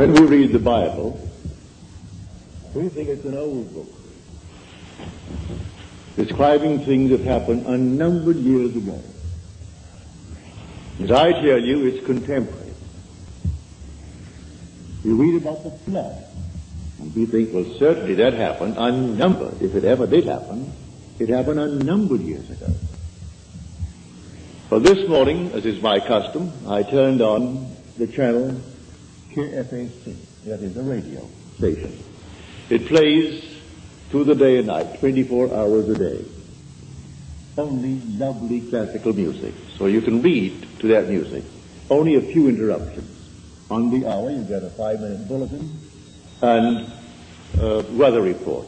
When we read the Bible, we think it's an old book, describing things that happened unnumbered years ago. As I tell you, it's contemporary. We read about the flood, and we think, well, certainly that happened unnumbered. If it ever did happen, it happened unnumbered years ago. Well, this morning, as is my custom, I turned on the channel KFAC, that is a radio station. It plays through the day and night, 24 hours a day. Only lovely classical music, so you can read to that music. Only a few interruptions. On the hour, you get a 5-minute bulletin and weather report.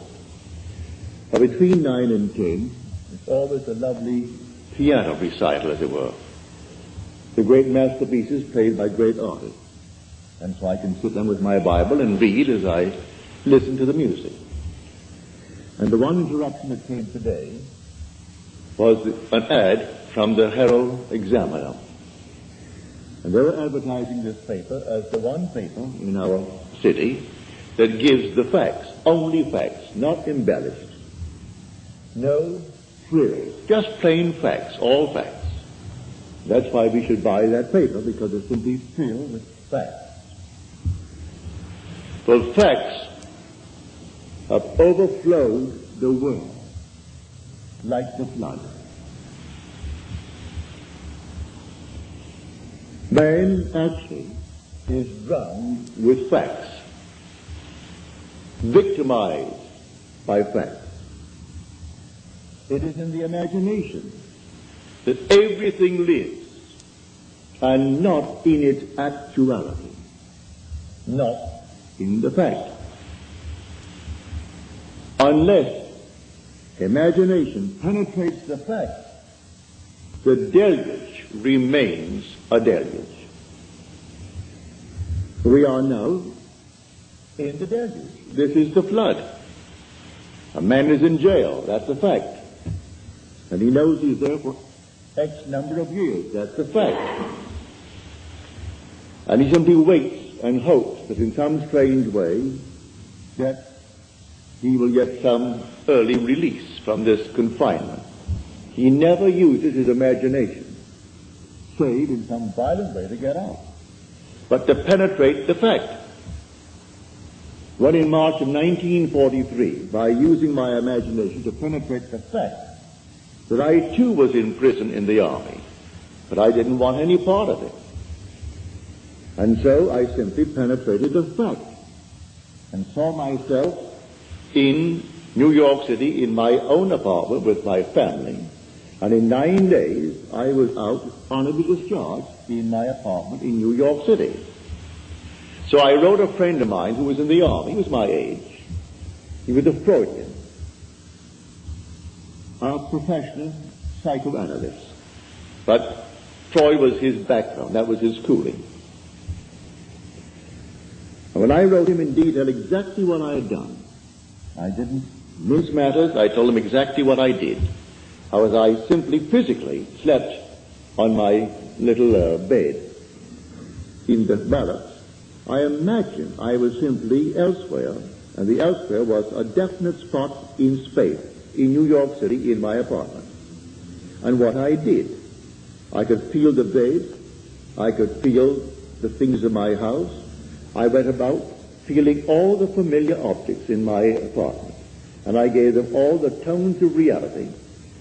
But between 9 and 10, it's always a lovely piano recital, as it were. The great masterpieces played by great artists. And so I can sit down with my Bible and read as I listen to the music. And the one interruption that came today was an ad from the Herald Examiner. And they were advertising this paper as the one paper in our city that gives the facts, only facts, not embellished. No frills, just plain facts, all facts. That's why we should buy that paper, because it's simply filled with facts. Well, facts have overflowed the world like the flood. Man actually is drowned with facts, victimized by facts. It is in the imagination that everything lives, and not in its actuality, not in the fact. Unless imagination penetrates the fact, the deluge remains a deluge. We are now in the deluge. This is the flood. A man is in jail, that's a fact. And he knows he's there for X number of years, that's a fact. And he simply waits and hopes that in some strange way that he will get some early release from this confinement. He never uses his imagination, save in some violent way to get out, but to penetrate the fact. When in March of 1943, by using my imagination to penetrate the fact that I too was in prison in the army, but I didn't want any part of it. And so I simply penetrated the fact and saw myself in New York City in my own apartment with my family. And in 9 days, I was out honorably discharged in my apartment in New York City. So I wrote a friend of mine who was in the army. He was my age. He was a Freudian, a professional psychoanalyst. But Freud was his background. That was his schooling. And when I wrote him in detail exactly what I had done, I didn't mince matters. I told him exactly what I did. How as I simply physically slept on my little bed in the barracks, I imagined I was simply elsewhere, and the elsewhere was a definite spot in space, in New York City, in my apartment. And what I did, I could feel the bed, I could feel the things in my house. I went about feeling all the familiar objects in my apartment, and I gave them all the tones of reality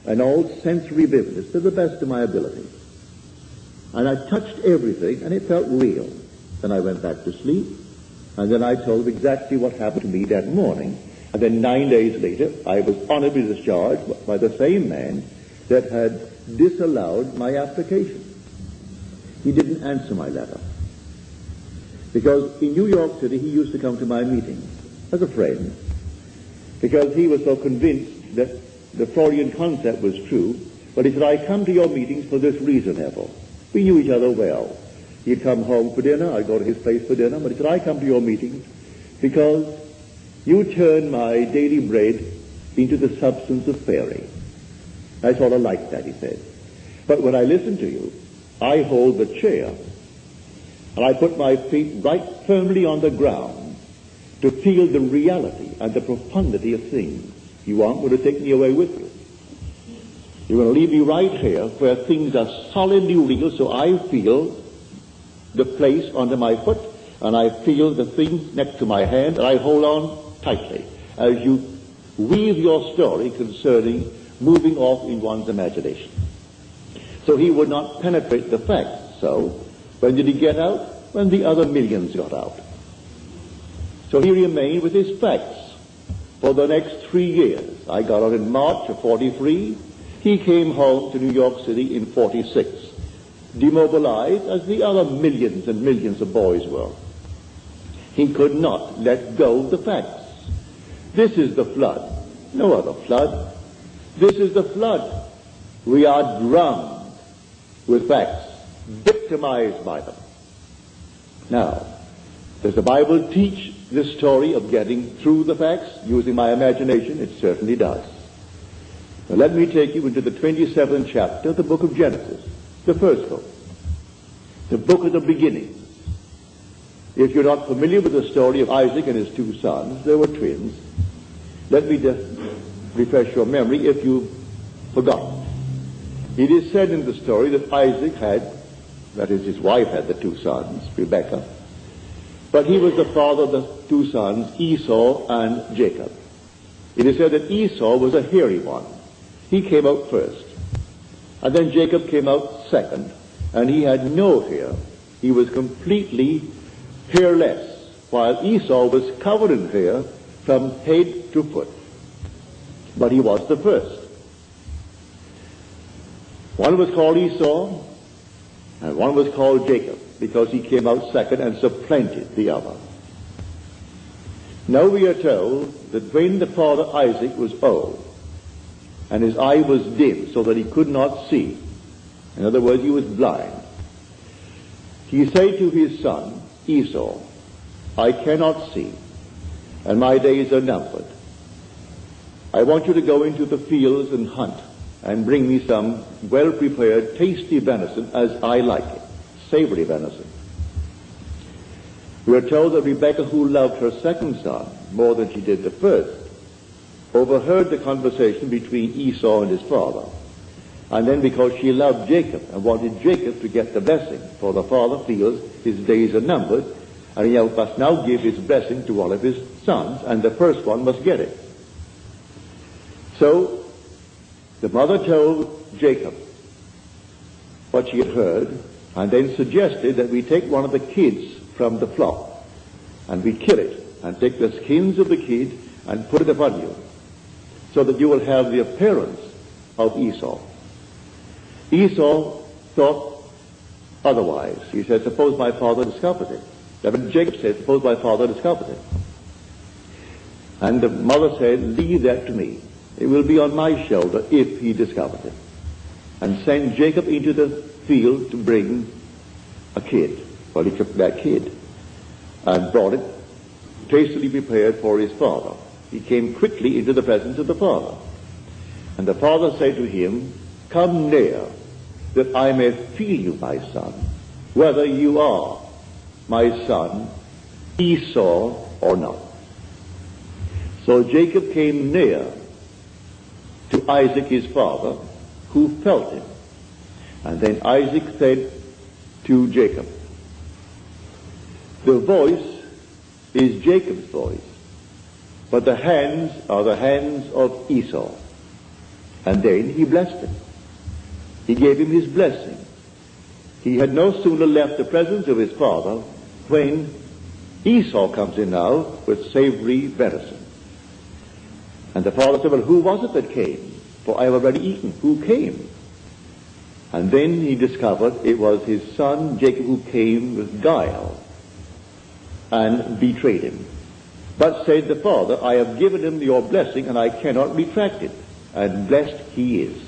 and all sensory vividness to the best of my ability. And I touched everything, and it felt real. Then I went back to sleep, and then I told them exactly what happened to me that morning. And then 9 days later, I was honorably discharged by the same man that had disallowed my application. He didn't answer my letter. Because in New York City, he used to come to my meetings as a friend, because he was so convinced that the Freudian concept was true. But he said, I come to your meetings for this reason, Neville. We knew each other well. He'd come home for dinner, I'd go to his place for dinner, but he said, I come to your meetings because you turn my daily bread into the substance of fairy. I sort of like that, he said. But when I listen to you, I hold the chair And I put my feet right firmly on the ground to feel the reality and the profundity of things. You aren't going to take me away with you. You're going to leave me right here where things are solidly real, so I feel the place under my foot, and I feel the things next to my hand, and I hold on tightly as you weave your story concerning moving off in one's imagination. So he would not penetrate the facts. So when did he get out? When the other millions got out. So he remained with his facts for the next 3 years. I got out in March of 43. He came home to New York City in 46, demobilized as the other millions and millions of boys were. He could not let go of the facts. This is the flood. No other flood. This is the flood. We are drowned with facts, victimized by them. Now, does the Bible teach this story of getting through the facts using my imagination? It certainly does. Now, let me take you into the 27th chapter of the book of Genesis, the first book, the book of the beginning. If you're not familiar with the story of Isaac and his 2 sons, they were twins. Let me just refresh your memory if you've forgotten. It is said in the story that Isaac had, that is, his wife had the 2 sons, Rebekah, but he was the father of the 2 sons, Esau and Jacob. It is said that Esau was a hairy one. He came out first. And then Jacob came out second, and he had no hair. He was completely hairless, while Esau was covered in hair from head to foot. But he was the first. One was called Esau, and one was called Jacob, because he came out second and supplanted the other. Now we are told that when the father Isaac was old, and his eye was dim so that he could not see, in other words, he was blind, he said to his son Esau, I cannot see, and my days are numbered. I want you to go into the fields and hunt, and bring me some well-prepared, tasty venison as I like it, savory venison. We are told that Rebekah, who loved her second son more than she did the first, overheard the conversation between Esau and his father. And then because she loved Jacob and wanted Jacob to get the blessing, for the father feels his days are numbered, and he must now give his blessing to one of his sons, and the first one must get it. So the mother told Jacob what she had heard, and then suggested that we take one of the kids from the flock, and we kill it, and take the skins of the kid and put it upon you, so that you will have the appearance of Esau. Esau thought otherwise. He said, suppose my father discovers it. Then Jacob said, suppose my father discovers it. And the mother said, leave that to me. It will be on my shoulder if he discovers it. And send Jacob into the field to bring a kid. Well, he took that kid and brought it tastily prepared for his father. He came quickly into the presence of the father. And the father said to him, come near, that I may feel you, my son, whether you are my son Esau or not. So Jacob came near to Isaac his father, who felt him. And then Isaac said to Jacob, the voice is Jacob's voice, but the hands are the hands of Esau. And then he blessed him. He gave him his blessing. He had no sooner left the presence of his father when Esau comes in now with savory venison. And the father said, well, who was it that came? For I have already eaten. Who came? And then he discovered it was his son Jacob who came with guile and betrayed him. But said the father, I have given him your blessing and I cannot retract it. And blessed he is.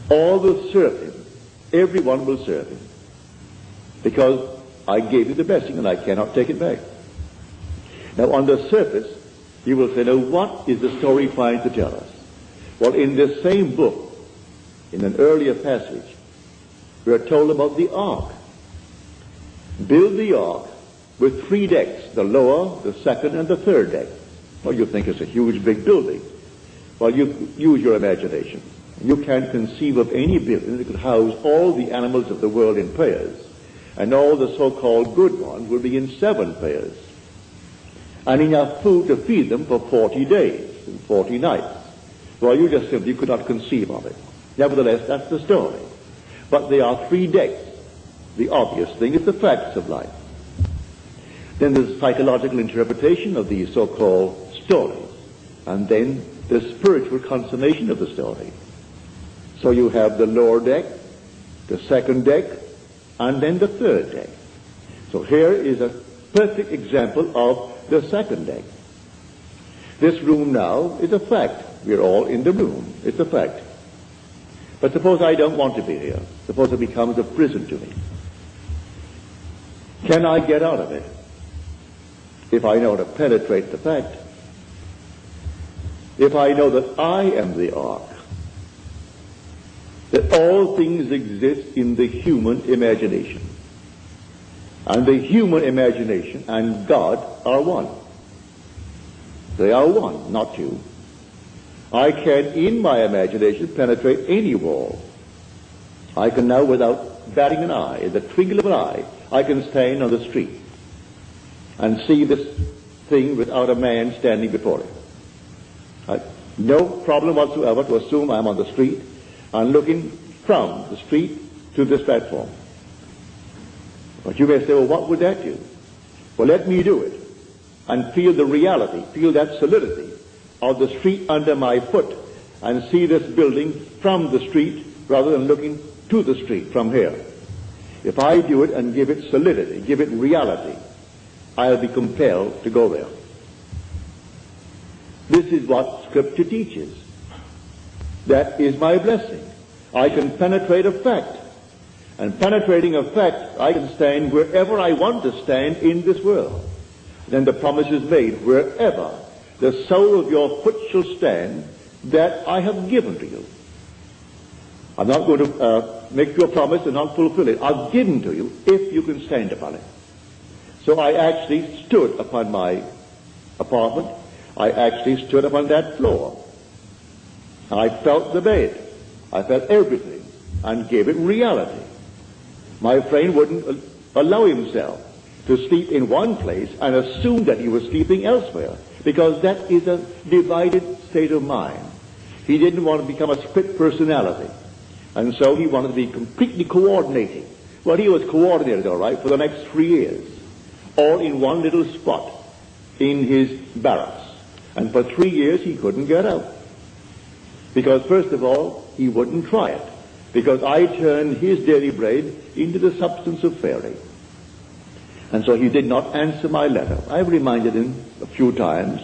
All will serve him. Everyone will serve him. Because I gave you the blessing and I cannot take it back. Now on the surface, you will say, now what is the story trying to tell us? Well, in this same book, in an earlier passage, we are told about the ark. build the ark with 3 decks, the lower, the second, and the third deck. Well, you think it's a huge, big building. Well, you use your imagination. You can't conceive of any building that could house all the animals of the world in pairs, and all the so-called good ones will be in 7 pairs, and enough food to feed them for 40 days and 40 nights. Well, you just simply could not conceive of it. Nevertheless, that's the story. But there are 3 decks. The obvious thing is the facts of life. Then there's a psychological interpretation of these so-called stories, and then the spiritual consummation of the story. So you have the lower deck, the second deck, and then the third deck. So here is a perfect example of the second deck. This room now is a fact. We're all in the room. It's a fact. But suppose I don't want to be here. Suppose it becomes a prison to me. Can I get out of it if I know to penetrate the fact? If I know that I am the ark, that all things exist in the human imagination, and the human imagination and God are one. They are one, not two. I can, in my imagination, penetrate any wall. I can now, without batting an eye, in the twinkle of an eye, I can stand on the street and see this thing without a man standing before it. No problem whatsoever to assume I'm on the street and looking from the street to this platform. But you may say, well, what would that do? Well, let me do it and feel the reality, feel that solidity of the street under my foot, and see this building from the street rather than looking to the street from here. If I do it and give it solidity, give it reality, I'll be compelled to go there. This is what Scripture teaches. That is my blessing. I can penetrate a fact. And penetrating a fact, I can stand wherever I want to stand in this world. Then the promise is made, wherever the sole of your foot shall stand, that I have given to you. I'm not going to make you a promise and not fulfill it. I've given to you if you can stand upon it. So I actually stood upon my apartment. I actually stood upon that floor. I felt the bed. I felt everything and gave it reality. My friend wouldn't allow himself to sleep in one place and assume that he was sleeping elsewhere, because that is a divided state of mind. He didn't want to become a split personality, and so he wanted to be completely coordinating. Well, he was coordinated, all right, for the next 3 years, all in one little spot in his barracks. And for 3 years he couldn't get out. Because, first of all, he wouldn't try it. Because I turned his daily bread into the substance of fairy. And so he did not answer my letter. I've reminded him a few times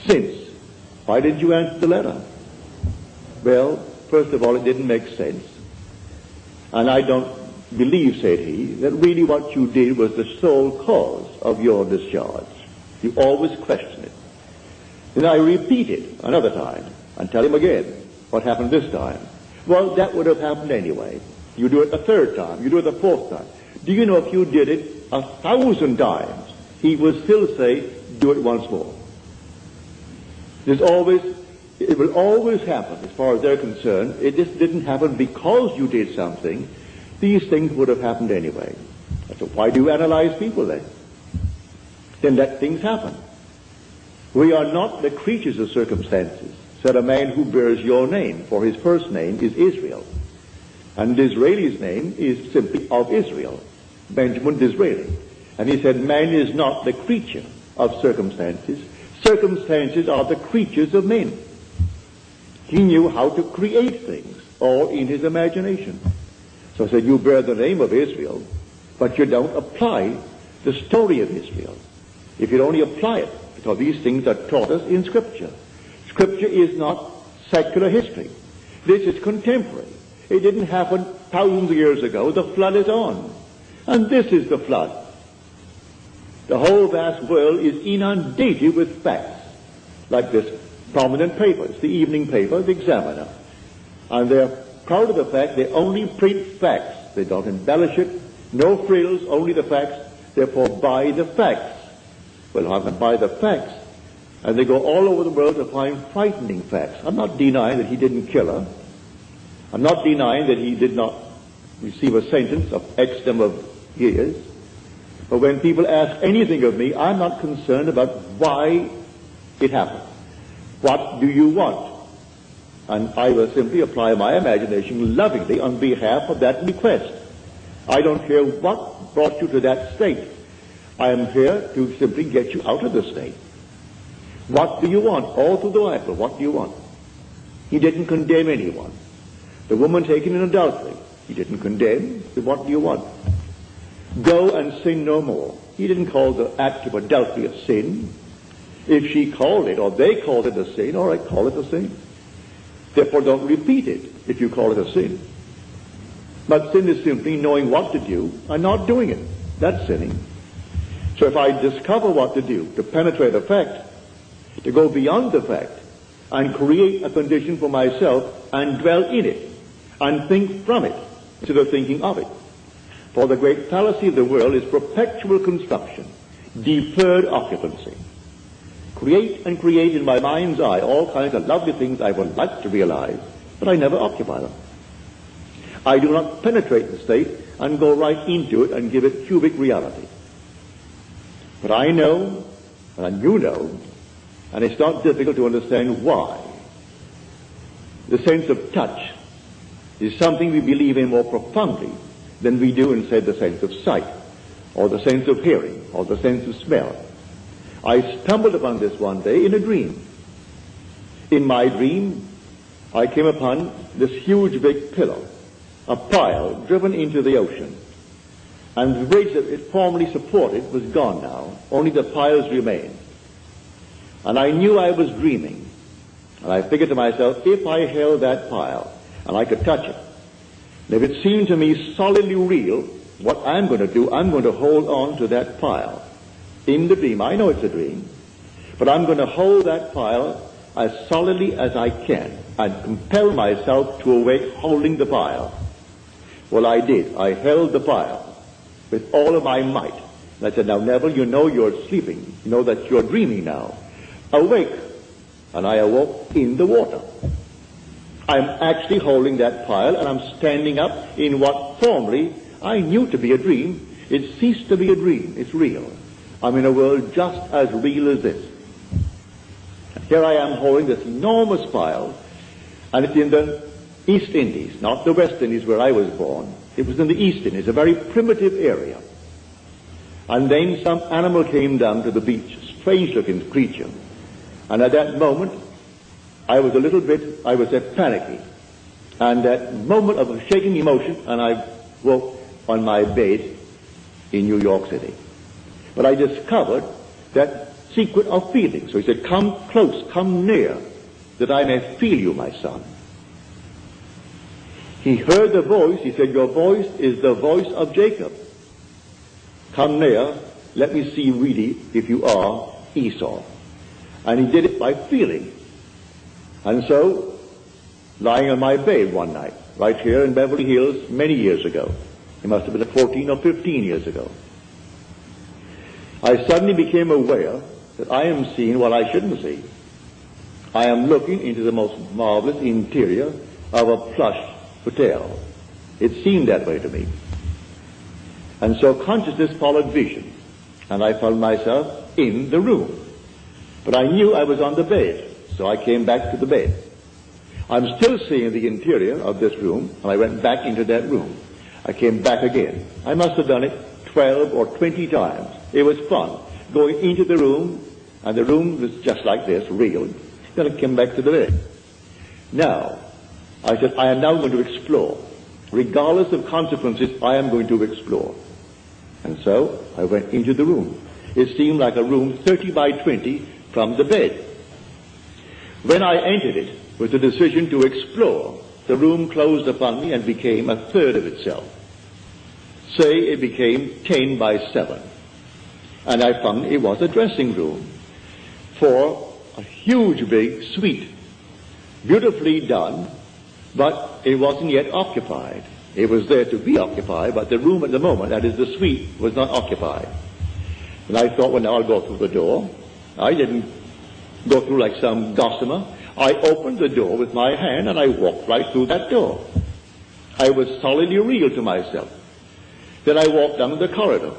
since. Why didn't you answer the letter? Well, first of all, it didn't make sense. And I don't believe, said he, that really what you did was the sole cause of your discharge. You always question it. Then I repeat it another time and tell him again what happened this time. Well, that would have happened anyway. You do it a third time. You do it a fourth time. Do you know if you did it 1,000 times, he would still say, do it once more. It will always happen as far as they're concerned. It just didn't happen because you did something. These things would have happened anyway. So why do you analyze people then? Then let things happen. We are not the creatures of circumstances, said a man who bears your name, for his first name is Israel. And Disraeli's name is simply of Israel, Benjamin Disraeli. And he said, man is not the creature of circumstances. Circumstances are the creatures of men. He knew how to create things, all in his imagination. So he said, you bear the name of Israel, but you don't apply the story of Israel. If you'd only apply it, because these things are taught us in Scripture. Scripture is not secular history. This is contemporary. It didn't happen thousands of years ago. The flood is on. And this is the flood. The whole vast world is inundated with facts, like this prominent paper. It's the evening paper, the Examiner. And they're proud of the fact they only print facts. They don't embellish it. No frills, only the facts. Therefore, buy the facts. Well, I can buy the facts. And they go all over the world to find frightening facts. I'm not denying that he didn't kill her. I'm not denying that he did not receive a sentence of X number of years. But when people ask anything of me, I'm not concerned about why it happened. What do you want? And I will simply apply my imagination lovingly on behalf of that request. I don't care what brought you to that state. I am here to simply get you out of the state. What do you want? All through the Bible, what do you want? He didn't condemn anyone. The woman taken in adultery, he didn't condemn. So what do you want? Go and sin no more. He didn't call the act of adultery a sin. If she called it, or they called it a sin, all right, call it a sin. Therefore, don't repeat it if you call it a sin. But sin is simply knowing what to do and not doing it. That's sinning. So if I discover what to do, to penetrate a fact, to go beyond the fact, and create a condition for myself, and dwell in it, and think from it, instead of thinking of it. For the great fallacy of the world is perpetual construction, deferred occupancy. Create and create in my mind's eye all kinds of lovely things I would like to realize, but I never occupy them. I do not penetrate the state and go right into it and give it cubic reality. But I know, and you know, and it's not difficult to understand why. The sense of touch is something we believe in more profoundly than we do in, say, the sense of sight, or the sense of hearing, or the sense of smell. I stumbled upon this one day in a dream. In my dream, I came upon this huge big pillar, a pile driven into the ocean. And the bridge that it formerly supported was gone now. Only the piles remained. And I knew I was dreaming. And I figured to myself, if I held that pile, and I could touch it, and if it seemed to me solidly real, what I'm going to do, I'm going to hold on to that pile. In the dream, I know it's a dream, but I'm going to hold that pile as solidly as I can, and compel myself to awake holding the pile. Well, I did. I held the pile with all of my might. And I said, now, Neville, you know you're sleeping. You know that you're dreaming now. Awake. And I awoke in the water. I'm actually holding that pile, and I'm standing up in what formerly I knew to be a dream. It ceased to be a dream. It's real. I'm in a world just as real as this. Here I am holding this enormous pile, and it's in the East Indies, not the West Indies where I was born. It was in the East Indies, a very primitive area. And then some animal came down to the beach, a strange-looking creature. And at that moment, I was panicky. And that moment of a shaking emotion, and I woke on my bed in New York City. But I discovered that secret of feeling. So he said, come close, come near, that I may feel you, my son. He heard the voice. He said, your voice is the voice of Jacob. Come near, let me see really if you are Esau. And he did it by feeling. And so, lying on my bed one night, right here in Beverly Hills many years ago, it must have been 14 or 15 years ago, I suddenly became aware that I am seeing what I shouldn't see. I am looking into the most marvelous interior of a plush hotel. It seemed that way to me. And so consciousness followed vision, and I found myself in the room. But I knew I was on the bed, so I came back to the bed. I'm still seeing the interior of this room, and I went back into that room. I came back again. I must have done it 12 or 20 times. It was fun, going into the room, and the room was just like this, real. Then I came back to the bed. Now, I said, I am now going to explore. Regardless of consequences, I am going to explore. And so, I went into the room. It seemed like a room 30 by 20 from the bed. When I entered it, with the decision to explore, the room closed upon me and became a third of itself. Say it became 10 by 7. And I found it was a dressing room for a huge big suite, beautifully done, but it wasn't yet occupied. It was there to be occupied, but the room at the moment, that is the suite, was not occupied. And I thought, well, now I'll go through the door. I didn't go through like some gossamer. I opened the door with my hand and I walked right through that door. I was solidly real to myself. Then I walked down the corridor.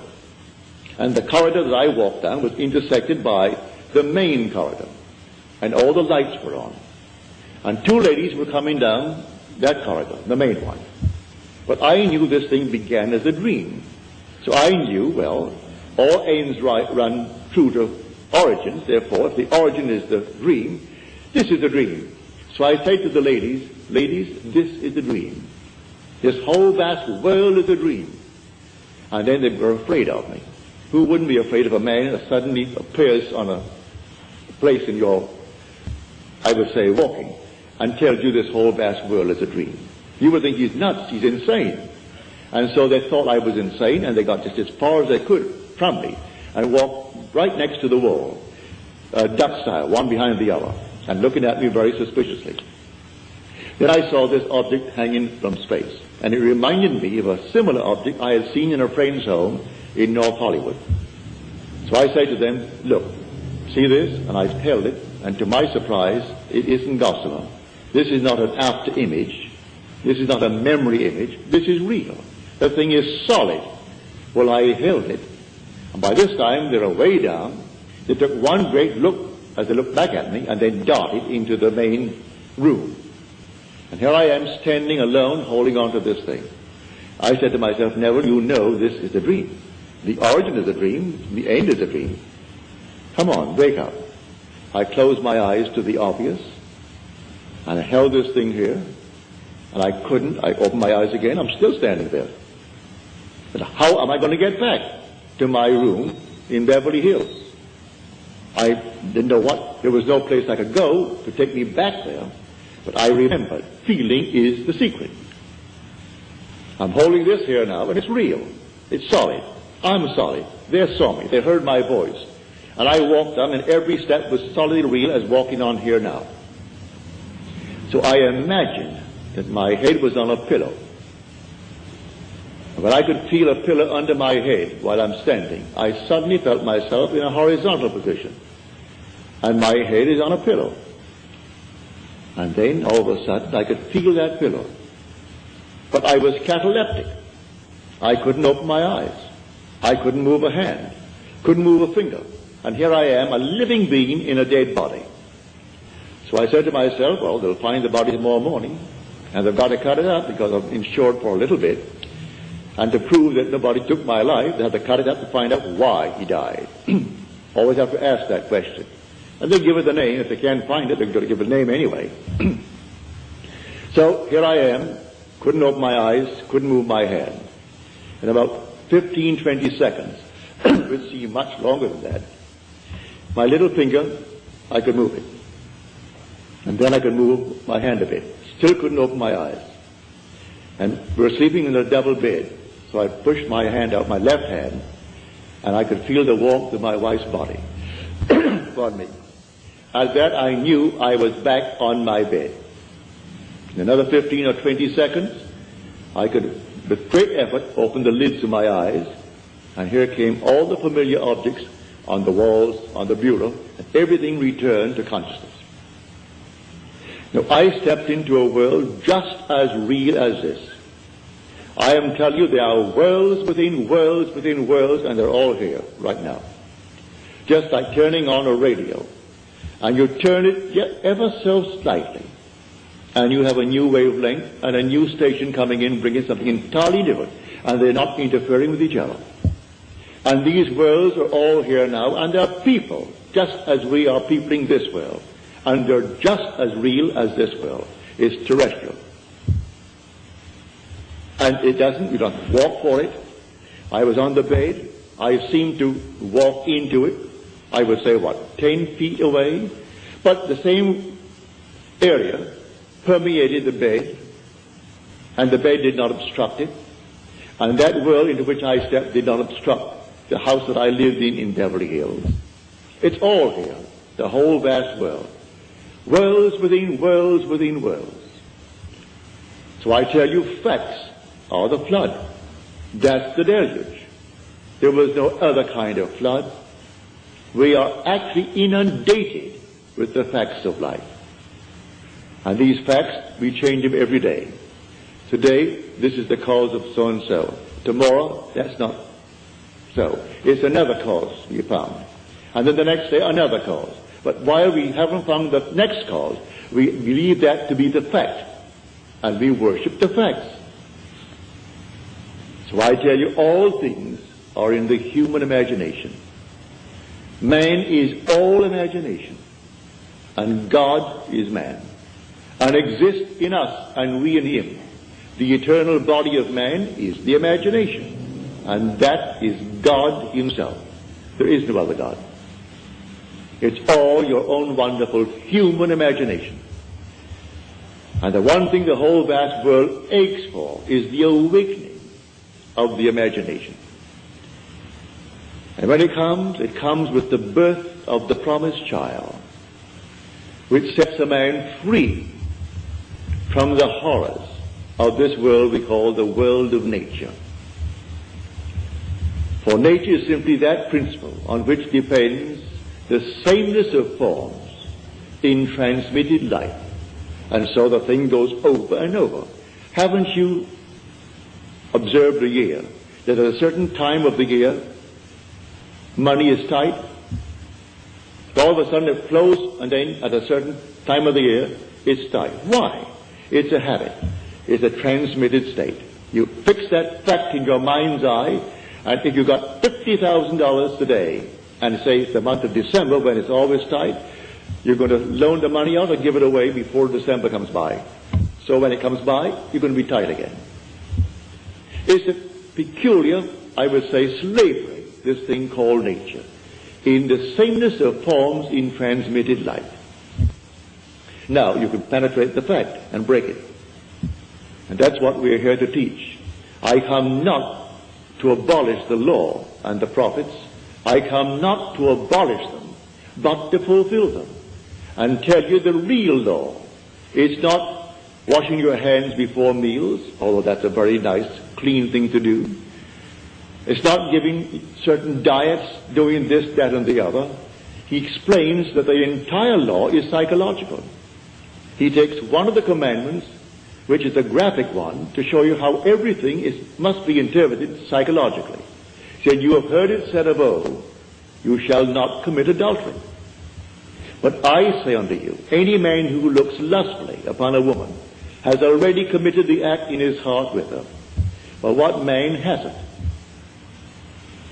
And the corridor that I walked down was intersected by the main corridor. And all the lights were on. And two ladies were coming down that corridor, the main one. But I knew this thing began as a dream. So I knew, well, all ends run true to origins. Therefore, if the origin is the dream, this is the dream. So I say to the ladies, ladies, this is the dream. This whole vast world is a dream. And then they were afraid of me. Who wouldn't be afraid of a man that suddenly appears on a place in your, I would say, walking, and tells you this whole vast world is a dream? You would think he's nuts, he's insane. And so they thought I was insane, and they got just as far as they could from me, and walked right next to the wall, duck style, one behind the other, and looking at me very suspiciously. Then I saw this object hanging from space, and it reminded me of a similar object I had seen in a friend's home in North Hollywood. So I say to them, look, see this? And I held it, and to my surprise, it isn't gossamer. This is not an after image. This is not a memory image. This is real. The thing is solid. Well, I held it, and by this time they were way down. They took one great look as they looked back at me, and then darted into the main room. And here I am standing alone, holding on to this thing. I said to myself, Neville, you know this is a dream. The origin is a dream. The end is a dream. Come on, wake up. I closed my eyes to the obvious, and I held this thing here, and I couldn't. I opened my eyes again. I'm still standing there. But how am I going to get back to my room in Beverly Hills? I didn't know what. There was no place I could go to take me back there. But I remembered, feeling is the secret. I'm holding this here now, and it's real. It's solid. I'm solid. They saw me. They heard my voice. And I walked on, and every step was solidly real as walking on here now. So I imagined that my head was on a pillow. And when I could feel a pillow under my head while I'm standing, I suddenly felt myself in a horizontal position. And my head is on a pillow. And then, all of a sudden, I could feel that pillow. But I was cataleptic. I couldn't open my eyes. I couldn't move a hand. Couldn't move a finger. And here I am, a living being in a dead body. So I said to myself, well, they'll find the body tomorrow morning, and they've got to cut it up because I'm insured for a little bit. And to prove that nobody took my life, they have to cut it up to find out why he died. Always have to ask that question. And they'll give it the name. If they can't find it, they're going to give it a name anyway. So here I am, couldn't open my eyes, couldn't move my hand. In about 15, 20 seconds, which seemed much longer than that, my little finger, I could move it. And then I could move my hand a bit. Still couldn't open my eyes. And we were sleeping in a double bed. So I pushed my hand out, my left hand, and I could feel the warmth of my wife's body. Pardon me. At that, I knew I was back on my bed. In another 15 or 20 seconds, I could, with great effort, open the lids of my eyes, and here came all the familiar objects on the walls, on the bureau, and everything returned to consciousness. Now, I stepped into a world just as real as this. I am telling you, there are worlds within worlds within worlds, and they're all here right now. Just like turning on a radio. And you turn it ever so slightly, and you have a new wavelength and a new station coming in, bringing something entirely different, and they're not interfering with each other. And these worlds are all here now, and they're people, just as we are peopling this world. And they're just as real as this world. It's terrestrial. And it doesn't, you don't walk for it. I was on the bed. I seemed to walk into it. I would say, 10 feet away? But the same area permeated the bed, and the bed did not obstruct it. And that world into which I stepped did not obstruct the house that I lived in Beverly Hills. It's all here, the whole vast world. Worlds within worlds within worlds. So I tell you, facts or the flood. That's the deluge. There was no other kind of flood. We are actually inundated with the facts of life. And these facts, we change them every day. Today, this is the cause of so-and-so. Tomorrow, that's not so. It's another cause we found. And then the next day, another cause. But while we haven't found the next cause, we believe that to be the fact. And we worship the facts. So I tell you, all things are in the human imagination. Man is all imagination. And God is man. And exists in us, and we in him. The eternal body of man is the imagination. And that is God himself. There is no other God. It's all your own wonderful human imagination. And the one thing the whole vast world aches for is the awakening of the imagination. And when it comes with the birth of the promised child, which sets a man free from the horrors of this world we call the world of nature. For nature is simply that principle on which depends the sameness of forms in transmitted life. And so the thing goes over and over. Haven't you observed the year that at a certain time of the year money is tight? All of a sudden it flows, and then at a certain time of the year it's tight. Why? It's a habit. It's a transmitted state. You fix that fact in your mind's eye, and if you got $50,000 today, and say it's the month of December when it's always tight, you're going to loan the money out or give it away before December comes by. So when it comes by, you're going to be tight again. It's a peculiar, I would say, slavery, this thing called nature, in the sameness of forms in transmitted life. Now, you can penetrate the fact and break it. And that's what we're here to teach. I come not to abolish the law and the prophets. I come not to abolish them, but to fulfill them. And tell you the real law. It's not washing your hands before meals, although that's a very nice, clean thing to do. It's not giving certain diets, doing this, that, and the other. He explains that the entire law is psychological. He takes one of the commandments, which is a graphic one, to show you how everything must be interpreted psychologically. He said, you have heard it said of old, you shall not commit adultery. But I say unto you, any man who looks lustfully upon a woman has already committed the act in his heart with her. But what man hasn't?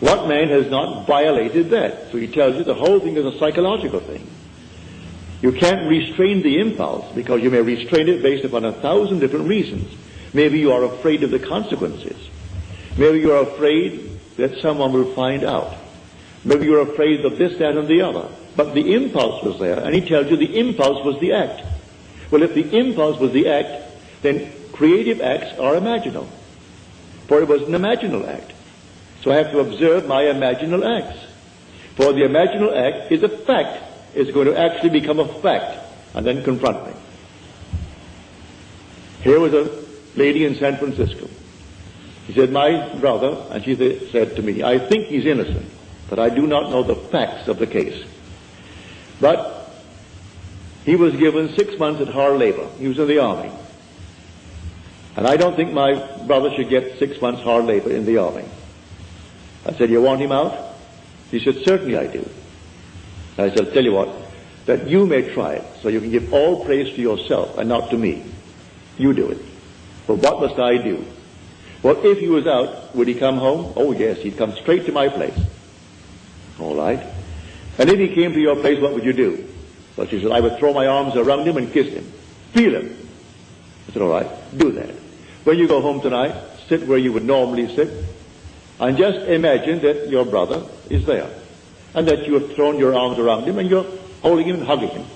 What man has not violated that? So he tells you the whole thing is a psychological thing. You can't restrain the impulse because you may restrain it based upon 1,000 different reasons. Maybe you are afraid of the consequences. Maybe you are afraid that someone will find out. Maybe you're afraid of this, that, and the other. But the impulse was there, and he tells you the impulse was the act. Well, if the impulse was the act, then creative acts are imaginal. For it was an imaginal act. So I have to observe my imaginal acts. For the imaginal act is a fact. It's going to actually become a fact and then confront me. Here was a lady in San Francisco. He said, my brother, and she said to me, I think he's innocent, but I do not know the facts of the case. But he was given 6 months at hard labor. He was in the army. And I don't think my brother should get 6 months hard labor in the army. I said, you want him out? He said, certainly I do. I said, I'll tell you what, that you may try it, so you can give all praise to yourself and not to me. You do it. But what must I do? Well, if he was out, would he come home? Oh, yes, he'd come straight to my place. All right. And if he came to your place, what would you do? Well, she said, I would throw my arms around him and kiss him. Feel him. I said, all right, do that. When you go home tonight, sit where you would normally sit, and just imagine that your brother is there, and that you have thrown your arms around him, and you're holding him and hugging him,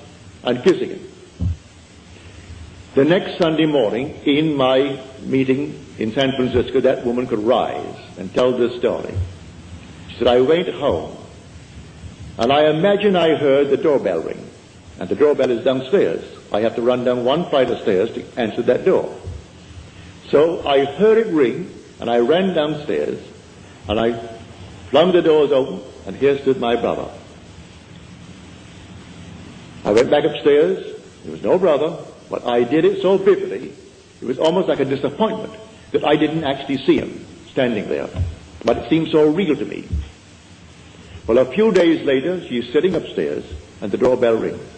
and kissing him. The next Sunday morning, in my meeting in San Francisco, that woman could rise and tell this story. She said, I went home, and I imagine I heard the doorbell ring, and the doorbell is downstairs. I have to run down one flight of stairs to answer that door. So I heard it ring, and I ran downstairs, and I flung the doors open, and here stood my brother. I went back upstairs. There was no brother, but I did it so vividly, it was almost like a disappointment that I didn't actually see him standing there. But it seemed so real to me. Well, a few days later, she's sitting upstairs, and the doorbell rings.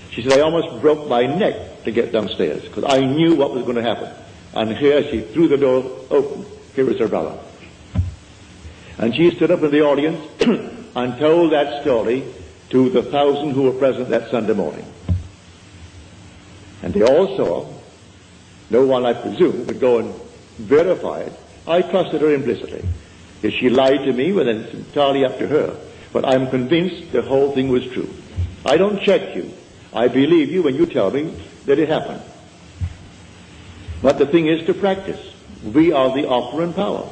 She said, I almost broke my neck to get downstairs, because I knew what was going to happen. And here she threw the door open. Here was her brother. And she stood up in the audience and told that story to the 1,000 who were present that Sunday morning. And they all saw, no one, I presume, would go and verify it. I trusted her implicitly. If she lied to me, well, then it's entirely up to her. But I'm convinced the whole thing was true. I don't check you. I believe you when you tell me that it happened. But the thing is to practice. We are the operant power.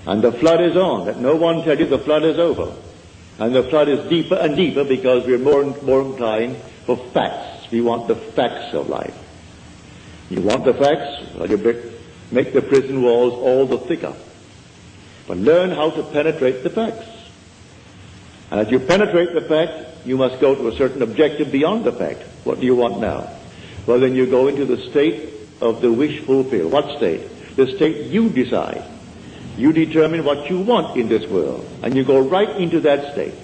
And the flood is on. Let no one tell you the flood is over. And the flood is deeper and deeper because we're more and more inclined for facts. We want the facts of life. You want the facts? Well, you make the prison walls all the thicker. But learn how to penetrate the facts. And as you penetrate the fact, you must go to a certain objective beyond the fact. What do you want now? Well, then you go into the state of the wish fulfilled. What state? The state you decide. You determine what you want in this world. And you go right into that state.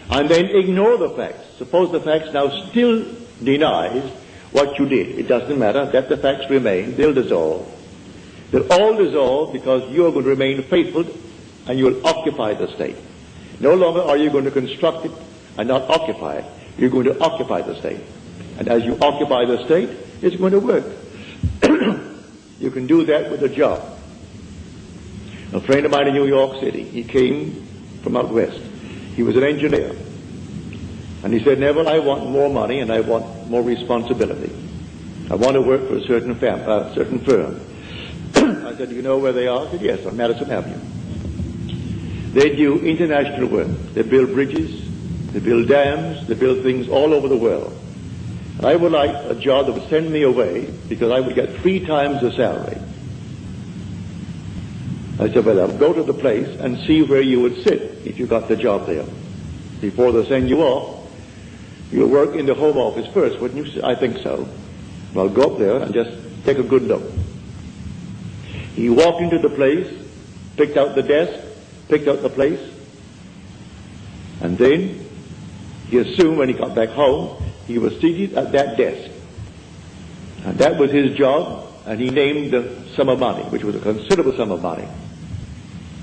And then ignore the facts. Suppose the facts now still denies what you did. It doesn't matter. Let the facts remain. They'll dissolve. They'll all dissolve because you are going to remain faithful and you will occupy the state. No longer are you going to construct it and not occupy it. You're going to occupy the state. And as you occupy the state, it's going to work. You can do that with a job. A friend of mine in New York City, he came from out west. He was an engineer. And he said, Neville, I want more money and I want more responsibility. I want to work for a certain firm. I said, do you know where they are? He said, yes, on Madison Avenue. They do international work. They build bridges, they build dams, they build things all over the world. And I would like a job that would send me away because I would get 3 times the salary. I said, well, I'll go to the place and see where you would sit if you got the job there. Before they send you off, you'll work in the home office first, wouldn't you? I think so. Well, go up there and just take a good look. He walked into the place, picked out the desk, picked out the place, and then he assumed when he got back home, he was seated at that desk. And that was his job, and he named the sum of money, which was a considerable sum of money.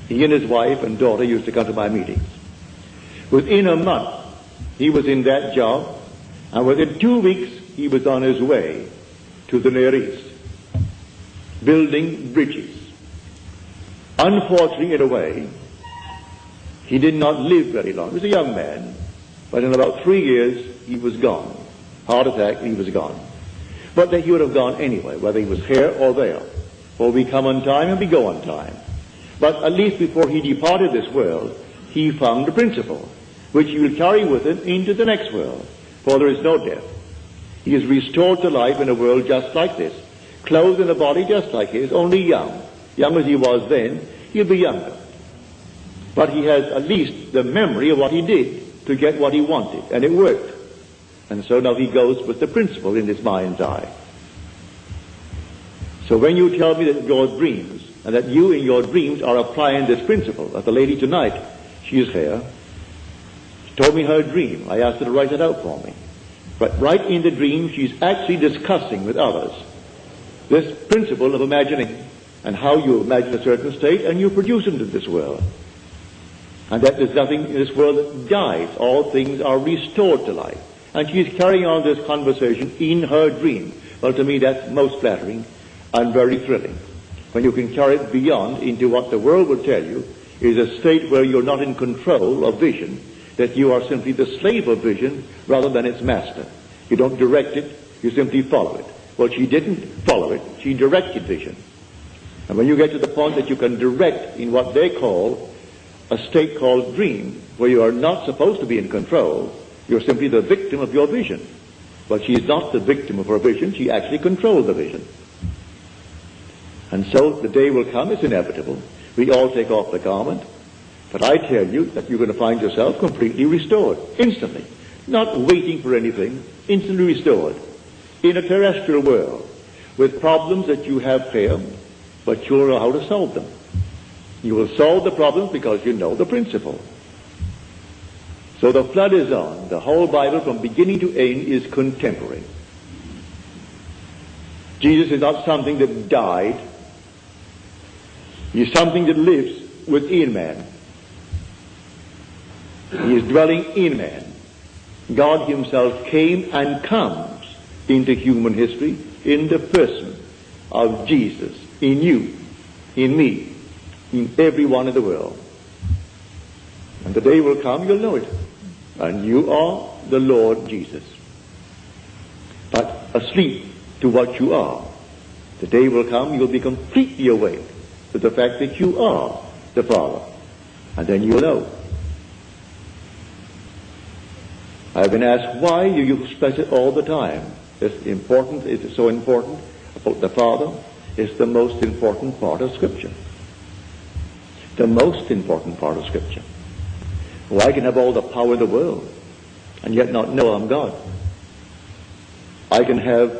He and his wife and daughter used to come to my meetings. Within a month, he was in that job, and within 2 weeks, he was on his way to the Near East, building bridges. Unfortunately, in a way, he did not live very long. He was a young man, but in about 3 years, he was gone. Heart attack, he was gone. But that he would have gone anyway, whether he was here or there. For we come on time and we go on time. But at least before he departed this world, he found a principle, which he will carry with him into the next world. For there is no death. He is restored to life in a world just like this, clothed in a body just like his, only young. Young as he was then, he'll be younger. But he has at least the memory of what he did to get what he wanted, and it worked. And so now he goes with the principle in his mind's eye. So when you tell me that your dreams, and that you in your dreams are applying this principle, like the lady tonight, she is here, she told me her dream. I asked her to write it out for me. But right in the dream, she's actually discussing with others this principle of imagining, and how you imagine a certain state, and you produce it into this world. And that there's nothing in this world that dies. All things are restored to life. And she's carrying on this conversation in her dream. Well, to me, that's most flattering and very thrilling. When you can carry it beyond into what the world will tell you is a state where you're not in control of vision, that you are simply the slave of vision rather than its master. You don't direct it, you simply follow it. Well, she didn't follow it, she directed vision. And when you get to the point that you can direct in what they call a state called dream, where you are not supposed to be in control, you're simply the victim of your vision. But she is not the victim of her vision, she actually controlled the vision. And so the day will come, it's inevitable. We all take off the garment. But I tell you that you're going to find yourself completely restored, instantly. Not waiting for anything, instantly restored. In a terrestrial world, with problems that you have here, but you'll know how to solve them. You will solve the problems because you know the principle. So the flood is on. The whole Bible from beginning to end is contemporary. Jesus is not something that died. He is something that lives within man. He is dwelling in man. God himself came and comes into human history in the person of Jesus, in you, in me, in everyone in the world. And the day will come, you'll know it. And you are the Lord Jesus. But asleep to what you are. The day will come, you'll be completely awake to the fact that you are the Father. And then you'll know. I've been asked, why do you express it all the time? It's important, it's so important about the Father. It's the most important part of Scripture. The most important part of Scripture. Well, I can have all the power in the world and yet not know I'm God. I can have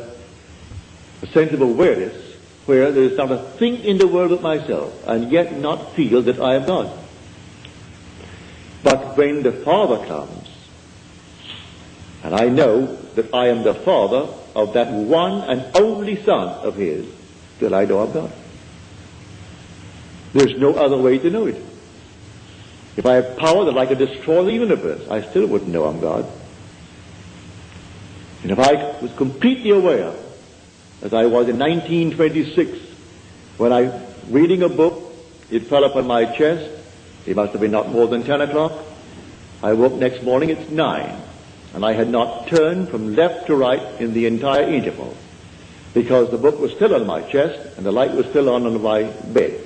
a sense of awareness where there is not a thing in the world but myself and yet not feel that I am God. But when the Father comes, and I know that I am the Father of that one and only Son of His, that I know I'm God. There's no other way to know it. If I have power that I could destroy the universe, I still wouldn't know I'm God. And if I was completely aware, as I was in 1926, when I, reading a book, it fell upon my chest. It must have been not more than 10 o'clock. I woke next morning, it's 9. And I had not turned from left to right in the entire interval, because the book was still on my chest and the light was still on my bed.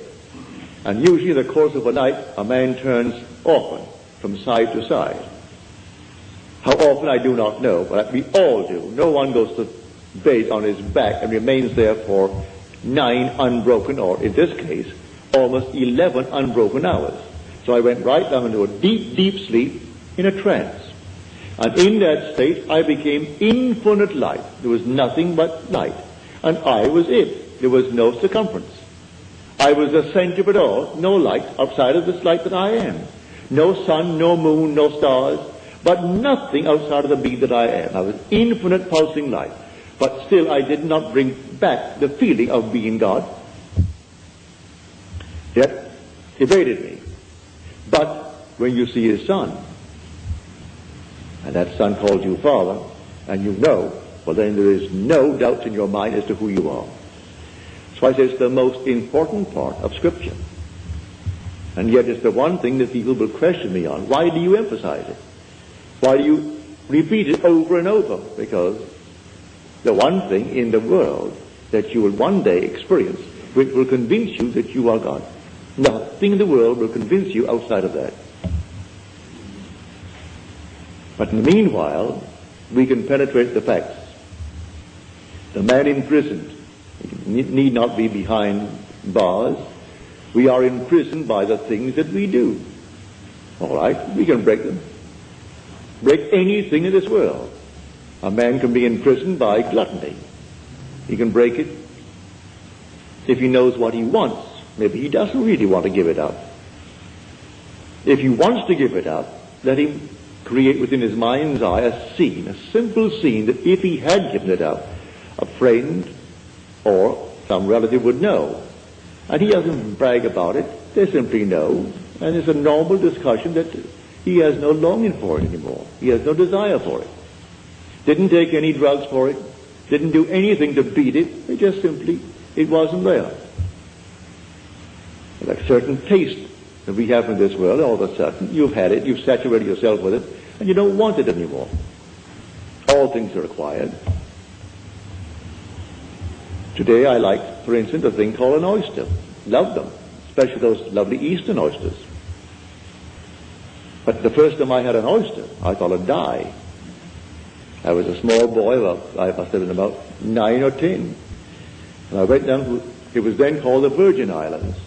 And usually in the course of a night, a man turns often from side to side. How often I do not know, but we all do. No one goes to bed on his back and remains there for 9 unbroken, or in this case, almost 11 unbroken hours. So I went right down into a deep, deep sleep in a trance. And in that state, I became infinite light. There was nothing but light. And I was it. There was no circumference. I was the center of it all. No light outside of this light that I am. No sun, no moon, no stars, but nothing outside of the being that I am. I was infinite pulsing light. But still, I did not bring back the feeling of being God. Yet, evaded me. But when you see His Son, and that Son calls you Father, and you know, well then there is no doubt in your mind as to who you are. So I say it's the most important part of Scripture. And yet it's the one thing that people will question me on. Why do you emphasize it? Why do you repeat it over and over? Because the one thing in the world that you will one day experience which will convince you that you are God. Nothing in the world will convince you outside of that. But in the meanwhile, we can penetrate the facts. The man imprisoned need not be behind bars. We are imprisoned by the things that we do. All right, we can break them. Break anything in this world. A man can be imprisoned by gluttony. He can break it if he knows what he wants. Maybe he doesn't really want to give it up. If he wants to give it up, let him create within his mind's eye a scene, a simple scene that if he had given it up, a friend or some relative would know. And he doesn't brag about it. They simply know. And it's a normal discussion that he has no longing for it anymore. He has no desire for it. Didn't take any drugs for it. Didn't do anything to beat it. It just simply, it wasn't there. Like certain taste that we have in this world, all of a sudden, you've had it, you've saturated yourself with it, and you don't want it anymore. All things are acquired. Today I like, for instance, a thing called an oyster. Love them, especially those lovely Eastern oysters. But the first time I had an oyster, I thought I'd die. I was a small boy, I must have been about 9 or 10. And I went down to It was then called the Virgin Islands,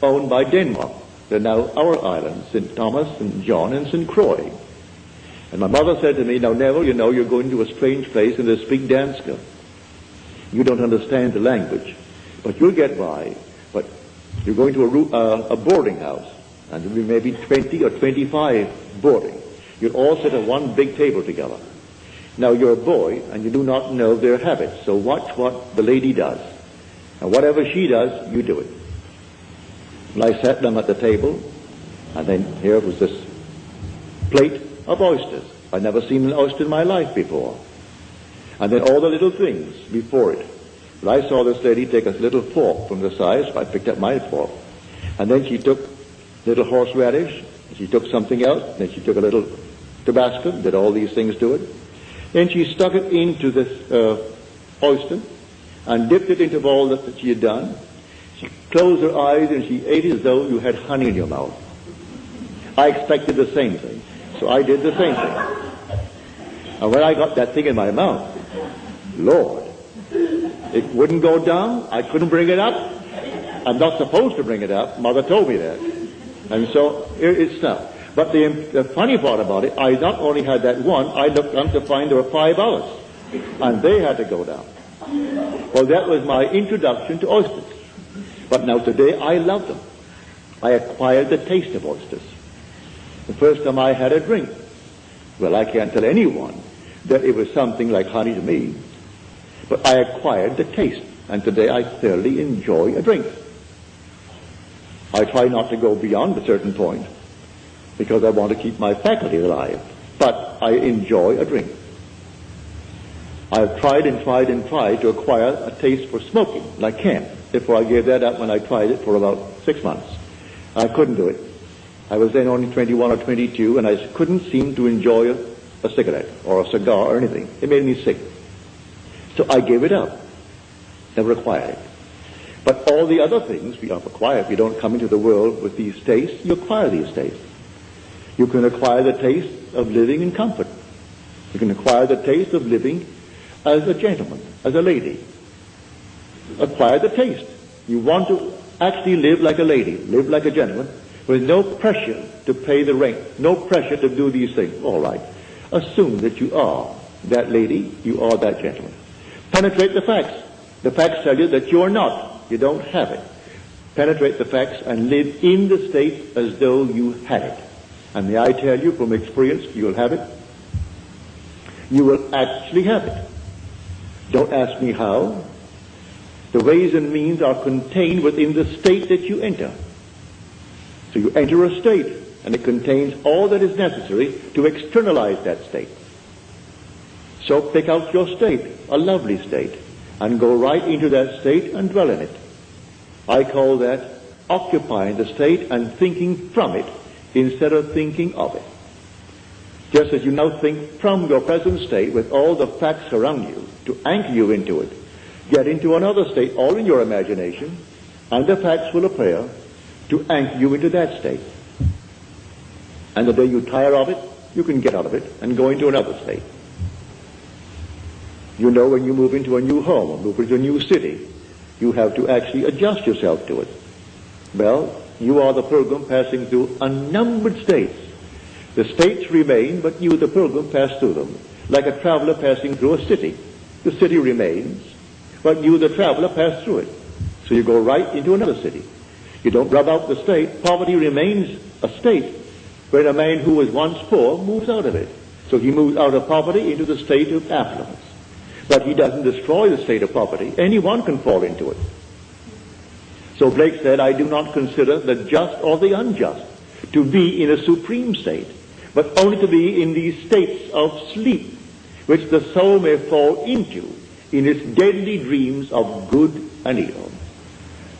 owned by Denmark. They're now our islands, St. Thomas, St. John, and St. Croix. And my mother said to me, now Neville, you know, you're going to a strange place and they speak Danska. You don't understand the language, but you'll get by. But you're going to a boarding house, and there'll be maybe 20 or 25 boarding. You'll all sit at one big table together. Now you're a boy, and you do not know their habits, so watch what the lady does. And whatever she does, you do it. And I sat down at the table, and then here was this plate of oysters. I'd never seen an oyster in my life before. And then all the little things before it. But I saw this lady take a little fork from the side, so I picked up my fork. And then she took little horseradish, she took something else, then she took a little Tabasco, did all these things to it. Then she stuck it into this oyster and dipped it into all that she had done. She closed her eyes and she ate it as though you had honey in your mouth. I expected the same thing, so I did the same thing. And when I got that thing in my mouth, Lord, it wouldn't go down. I couldn't bring it up. I'm not supposed to bring it up. Mother told me that. And so here it stopped. But the funny part about it, I not only had that one, I looked up to find there were 5 others. And they had to go down. Well, that was my introduction to oysters. But now today I love them. I acquired the taste of oysters. The first time I had a drink, well, I can't tell anyone that it was something like honey to me. But I acquired the taste, and today I thoroughly enjoy a drink. I try not to go beyond a certain point, because I want to keep my faculty alive. But I enjoy a drink. I've tried and tried and tried to acquire a taste for smoking, and I can't. Therefore I gave that up when I tried it for about 6 months. I couldn't do it. I was then only 21 or 22, and I couldn't seem to enjoy a cigarette or a cigar or anything. It made me sick. So I gave it up. Never acquired it. But all the other things we have acquired. If you don't come into the world with these tastes, you acquire these tastes. You can acquire the taste of living in comfort. You can acquire the taste of living as a gentleman, as a lady. Acquire the taste. You want to actually live like a lady, live like a gentleman, with no pressure to pay the rent, no pressure to do these things. All right. Assume that you are that lady, you are that gentleman. Penetrate the facts. The facts tell you that you're not. You don't have it. Penetrate the facts and live in the state as though you had it. And may I tell you from experience, you'll have it. You will actually have it. Don't ask me how. The ways and means are contained within the state that you enter. So you enter a state, and it contains all that is necessary to externalize that state. So pick out your state, a lovely state, and go right into that state and dwell in it. I call that occupying the state and thinking from it instead of thinking of it. Just as you now think from your present state with all the facts around you to anchor you into it, get into another state, all in your imagination, and the facts will appear to anchor you into that state. And the day you tire of it, you can get out of it and go into another state. You know, when you move into a new home, or move into a new city, you have to actually adjust yourself to it. Well, you are the pilgrim passing through unnumbered states. The states remain, but you, the pilgrim, pass through them, like a traveler passing through a city. The city remains, but you, the traveler, pass through it. So you go right into another city. You don't rub out the state. Poverty remains a state, where a man who was once poor moves out of it. So he moves out of poverty into the state of affluence. But he doesn't destroy the state of poverty. Anyone can fall into it. So Blake said, I do not consider the just or the unjust to be in a supreme state, but only to be in these states of sleep, which the soul may fall into in its deadly dreams of good and evil.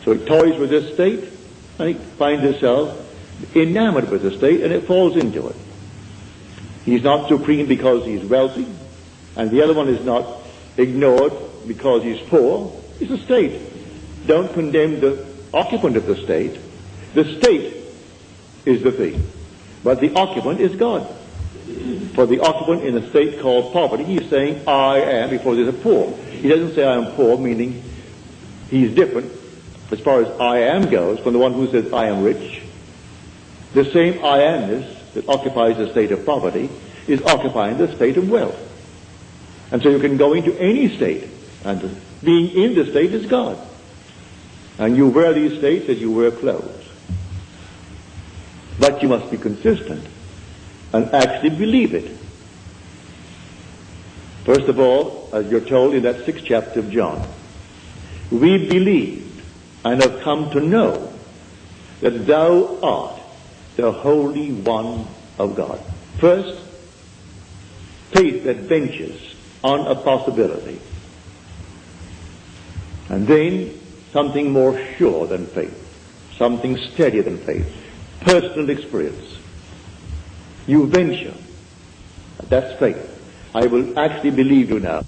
So it toys with this state, and it finds itself enamored with the state, and it falls into it. He's not supreme because he's wealthy, and the other one is not ignored because he's poor. It's a state. Don't condemn the occupant of the state. The state is the thing, but the occupant is God. For the occupant in a state called poverty, he's saying, I am, before there's a poor. He doesn't say I am poor, meaning he's different. as far as I am goes, from the one who says I am rich, the same I amness that occupies the state of poverty is occupying the state of wealth. And so you can go into any state, and being in the state is God. And you wear these states as you wear clothes. But you must be consistent and actually believe it. First of all, as you're told in that 6th chapter of John, we believed and have come to know that thou art the Holy One of God. First, faith that ventures on a possibility. And then something more sure than faith, something steadier than faith, personal experience. You venture. That's faith. I will actually believe you now.